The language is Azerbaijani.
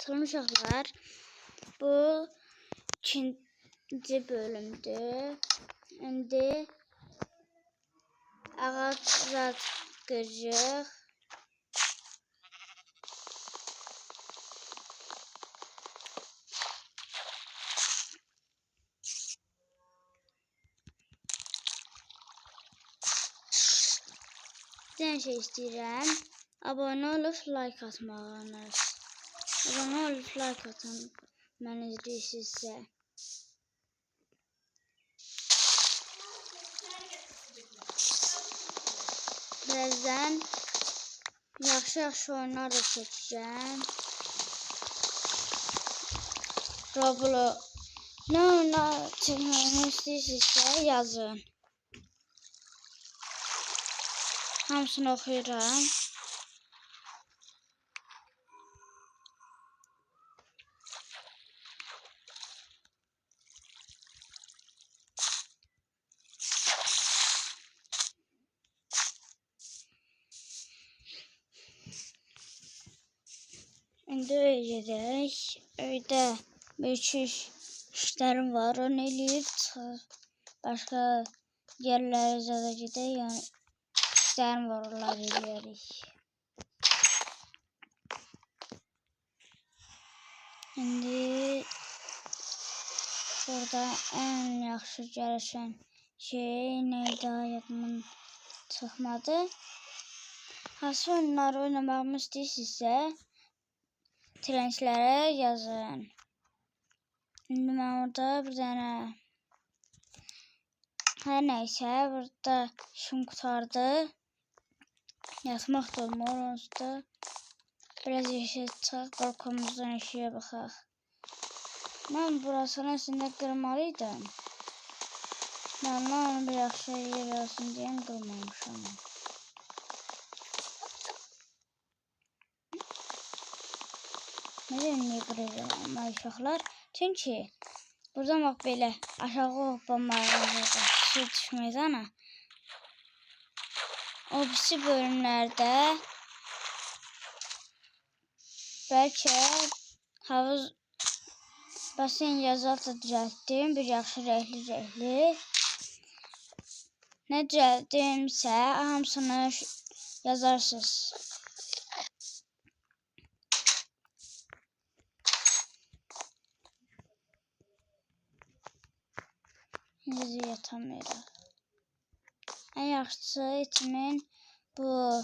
Salam uşaqlar. Bu ikinci bölümdür. İndi ağac qırıq. Bir şey istəyirəm. Abone olub like atmağınız. Abone olub like atın. Mən izləyirsinizsə. Birazdan yaxşı oyunlar da çəkəcəm. Roblox nə oyunlar çəkməyimi istəyirsinizsə yazın. Hamısını oxuyuram. İndi öyle gedək. Öydə bir-iki işlərim var. Onu eləyib başqa yerlərə zədə gedək. Yəni işlərim var, onları eləyərik. İndi burada ən yaxşı gəlişən şey neydi, yadımdan çıxmadı. Hansı oyunları oynamağımı istəyirsinizsə trendlərə yazın. İndi mən orada bir dənə hər nəysə burada işim qutardı. Yatmaq da olmur, onsuz da biraz yaşayacaq, qorxumuzdan işiyə baxaq. Mən burasını əslində qırmalıydım. Mən onu bir yaxşı yer olsun deyən qırmamışam. Nədən niyə qıracağım uşaqlar? Çünki buradan bax belə aşağı hoppanmağa su düşməyəcək. O birisi bölümlərdə bəlkə havuz basen yazı da düzəltdim. Bir yaxşı renkli. Nə düzəltdimsə hamısını yazarsınız. Bizi yatamıyorlar. En yaxşısı itimin bu